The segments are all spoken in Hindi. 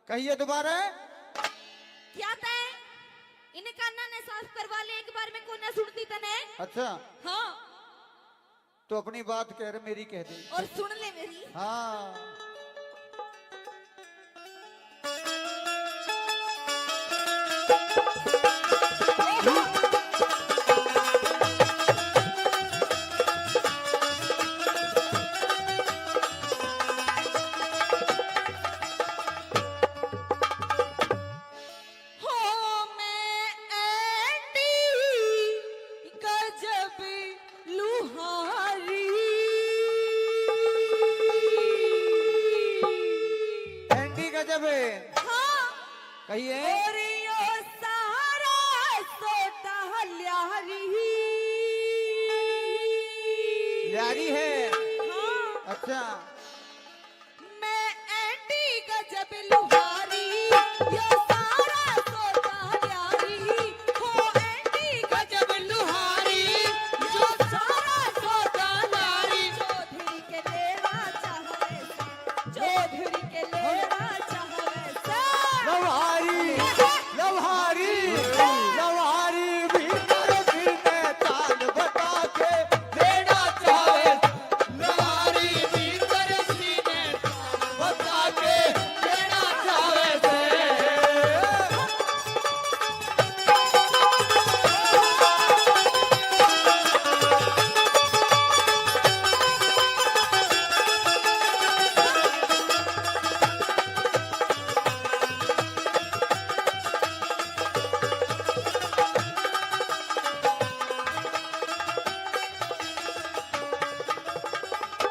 कहिए दोबारा। क्या तय इन काना ने साफ करवा ले एक बार में को ना सुनती तने। अच्छा हाँ तो अपनी बात कह रहे मेरी कह दे और सुन ले मेरी। हाँ कहिए। ल्यारी है। हाँ। अच्छा मैं एंटी गजब लुहारी यो सारा सोता ल्यारी हो एंटी गजब लुहारी यो सारा सोता ल्यारी। चौधरी के लेवा चाहवे चौधरी के लेवा चाहवे लवहारी लवहारी लवहारी भीतर फिरने ताल बता के देना चाहे। लवहारी भीतर फिरने ताल बता के देना चाहे से।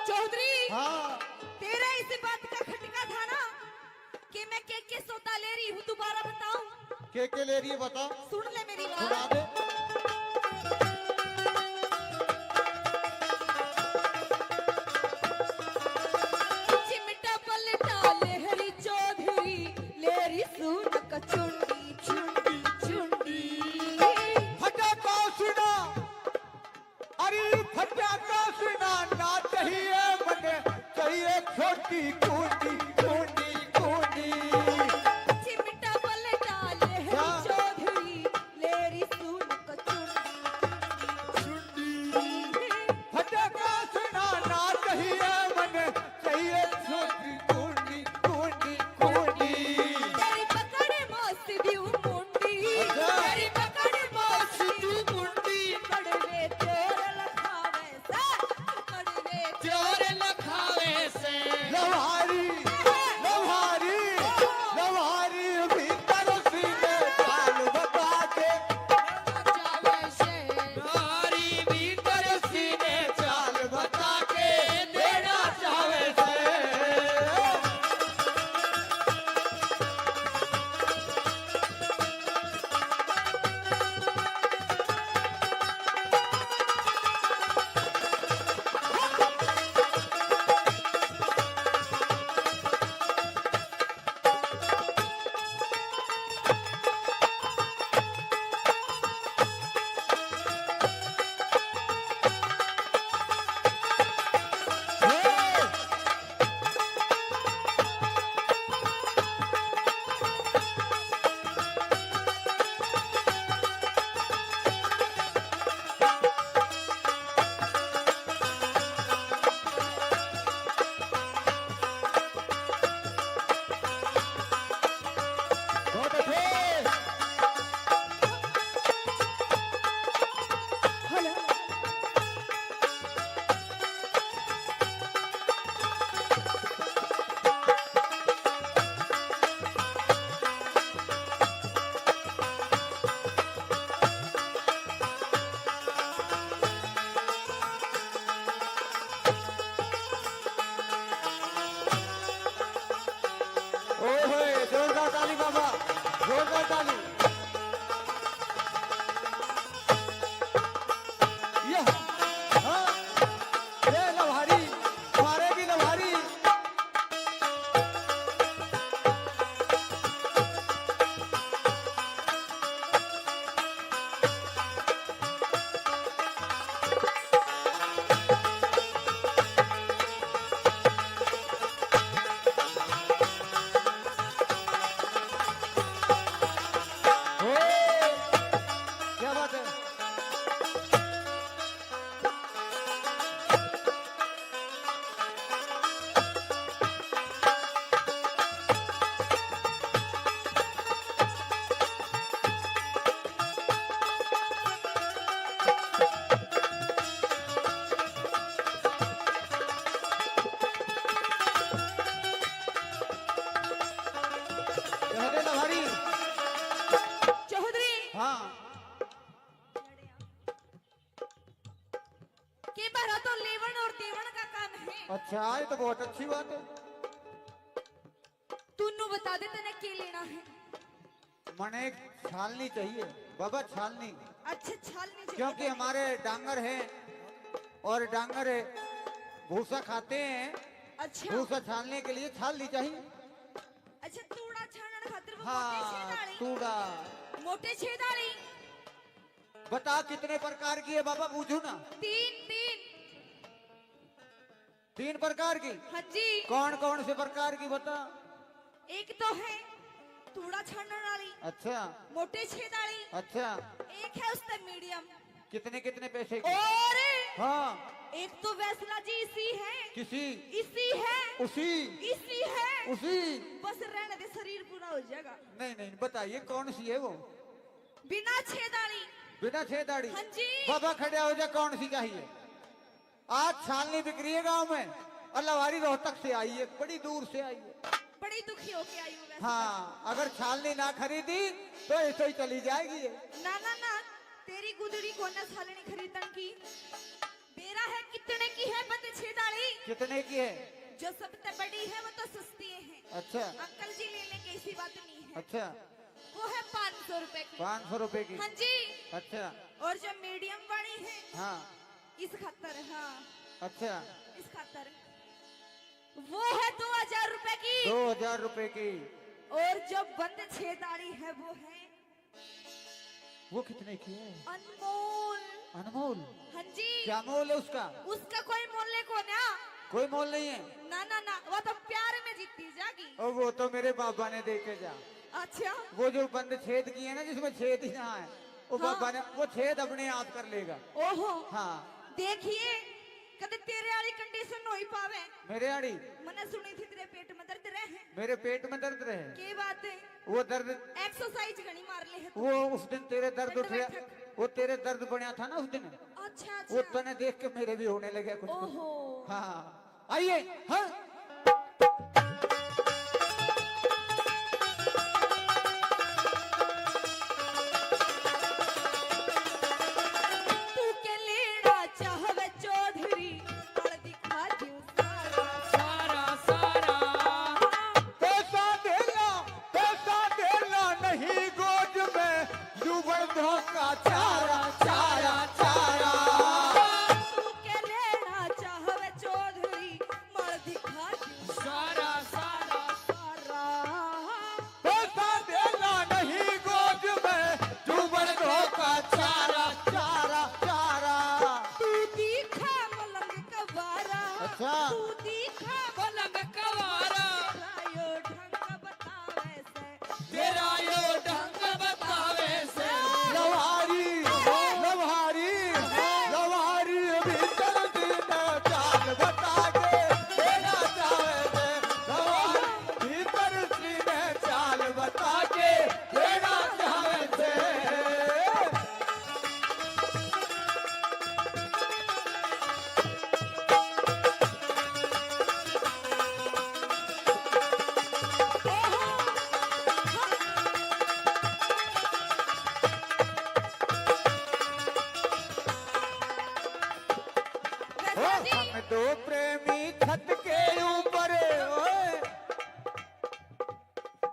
चौधरी हाँ तेरा इस बात का खटका था ना कि मैं के सोता ले रही हूँ। दोबारा बताऊं। के ले रही है बता। सुन ले मेरी सुना बात। दे। चिमटा पलटा लेहरी चौधरी लेरी सुन कचुंडी चुंडी चुंडी। फटा का सुना अरे फटा का सुना ना चाहिए बने चाहिए छोटी कूटी कूटी कूटी। चिमटा पलटा लेहरी चौधरी लेरी सुन कचुंडी चुंडी। फटा का सुना ना चाहिए बने चाहिए छोटी कूटी कूटी कूटी। तेरी पकड़ मौसी दी मुंडी तेरी पकड़ मौसी दी मुंडी। कड़वे चोर लखावे सा कड़वे चोर लखावे से लवहारी लवहारी लवहारी भीतर सीने ताल बता के जावे से नारी भीतर सीने चाल बता के देना चाहे से। बहुत अच्छे। हेलो ओए जोरदार ताली बाबा जोरदार ताली। ये हाँ ये लवहारी हमारे भी लवहारी। अच्छा, ये तो बहुत अच्छी बात है। तूनु बता दे तने क्या लेना है। मने एक छालनी चाहिए बाबा, छालनी। अच्छा छालनी चाहिए। क्योंकि हमारे डांगर हैं और डांगर भूसा खाते हैं। अच्छा भूसा छालने के लिए छालनी चाहिए। अच्छा तूड़ा छानन खातिर वो हाँ, मोटे छेदाड़ी। तूड़ा। मोटे छेदाड़ी बता कितने प्रकार की है बाबा, पूछू ना। तीन तीन। 3 प्रकार की। हाँ जी। कौन कौन से प्रकार की बता। एक तो है तूड़ा छानने वाली, अच्छा मोटे छेदाड़ी। अच्छा, एक है उससे मीडियम। कितने कितने पैसे की। और हाँ, एक तो वैसला जी इसी है। किसी इसी है। उसी इसी है। उसी। बस रहने दे, शरीर पूरा हो जाएगा। नहीं नहीं, बताइए कौन सी है वो। बिना छेदाड़ी। बिना छेदाड़ी। हाँ जी। बाबा खड़े हो जा, कौन सी चाहिए। आज छालनी बिक रही है गाँव में और लवारी रोहतक से आई है, बड़ी दूर से आई है। बड़ी दुखी होके आई हूँ वैसे। हाँ, अगर छालनी ना खरीदी तो ऐसे ही चली जाएगी ये। ना ना ना, तेरी गुदड़ी को ना छालनी खरीदन की। मेरा है कितने की है बंद छेदाड़ी। कितने की है। जो सबसे बड़ी है वो तो सस्ती है। अच्छा अंकल जी ले लेंगे, ऐसी बात नहीं है। अच्छा, वो है 500 रुपए की। 500 रुपए की। हाँ जी। अच्छा और जो मीडियम वाली है हाँ, इस खातर, हाँ अच्छा, इस खातर वो है 2000 रुपए की। 2000 रुपए की। और जो बंद छेदाड़ी है वो है वो कितने की है। अनमोल। अनमोल। हाँ जी। क्या मोल है उसका। उसका कोई मोल को ना। कोई मोल नहीं है। ना ना ना, वो तो प्यार में जीती जागी। और वो तो मेरे बाबा ने देखे जा। अच्छा वो जो बंद छेद की है ना, जिसमें छेद ही ना है, वो हाँ। बाबा ने वो छेद अपने आप कर लेगा। ओहो हाँ, देखिए कदे तेरे वाली कंडीशन हो ही पावे। मेरे आड़ी मैंने सुनी थी तेरे पेट में दर्द रहे। मेरे पेट में दर्द रहे। के बात है, वो दर्द, एक्सरसाइज घनी मार ले है तू। वो उस दिन तेरे दर्द दंड उठे, बैठक। वो तेरे दर्द बढ़िया था ना उस दिन, अच्छा वो अच्छा। तने देख के मेरे भी होने लगे कुछ कुछ। ओहो हाँ, आइए। हाँ, तू के लेना चाहवे चौधरी, कर दिखा दूं सारा। सारा सारा पैसा देना नहीं गोद में, डूबल धोखा चारा चारा चारा। तू के लेना चाहवे चौधरी, मर दिखा दूं सारा सारा सारा। पैसा देना नहीं गोद में, डूबल धोखा चारा चारा चारा। तू दिखा मलंग कवारा। अच्छा। तू दिखा पलंग कवारा रायो ढंग बतावे से। तेरा यो ढंग बतावे से। लवारी लवारी लवारी भीतर दिन चाल बता के तेरा चावे दे। लवारी भीतर सीने चाल बता के तेरा चावे दे। वैसा जी हम दो प्रेमी छत के ऊपर, ओए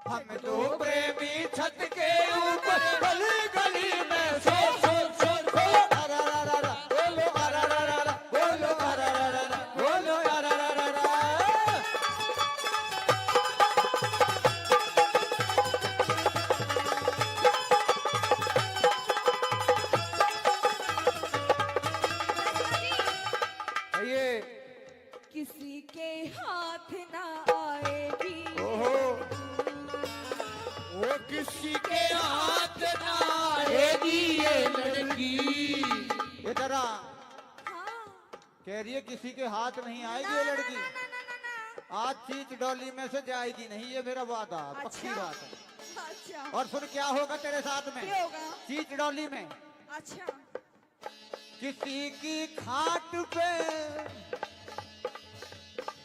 हम दो प्रेमी छत के ऊपर, गली गली में सो सो सो सो अरारारा, बोलो अरारारा, बोलो अरारारा, बोलो अरारारा। ये किसी के हाथ ना आएगी। ओहो, वो किसी के हाथ ना आएगी ये लड़की। इधर आ। हाँ। कह रही है किसी के हाथ नहीं आएगी ना, ये ना, लड़की। ना, ना, ना, ना, ना। आज चीच डॉली में से जाएगी नहीं, ये मेरा वादा, पक्की अच्छा। बात है। अच्छा और सुन क्या होगा तेरे साथ में, क्या होगा। चीच डॉली में अच्छा किसी की खाट पे,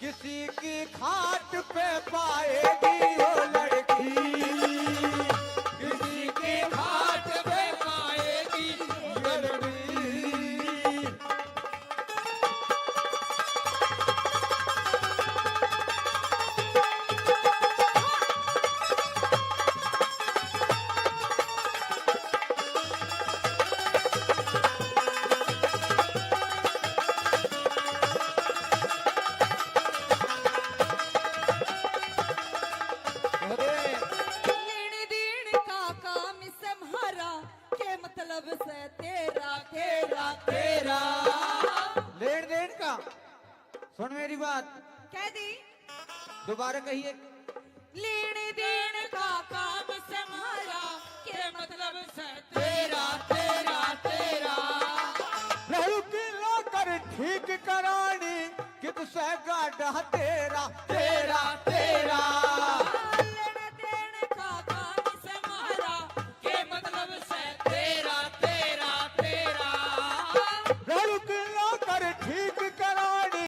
किसी की खाट पे पाएगी वो लड़की, किसी की खाट पे पाएगी लड़की। सुन मेरी बात, कह दी दोबारा कहिए। लेने देने का काम संभाला के मतलब से तेरा तेरा तेरा लहू की लाकर ठीक करानी कि तुसे गाढ़ा तेरा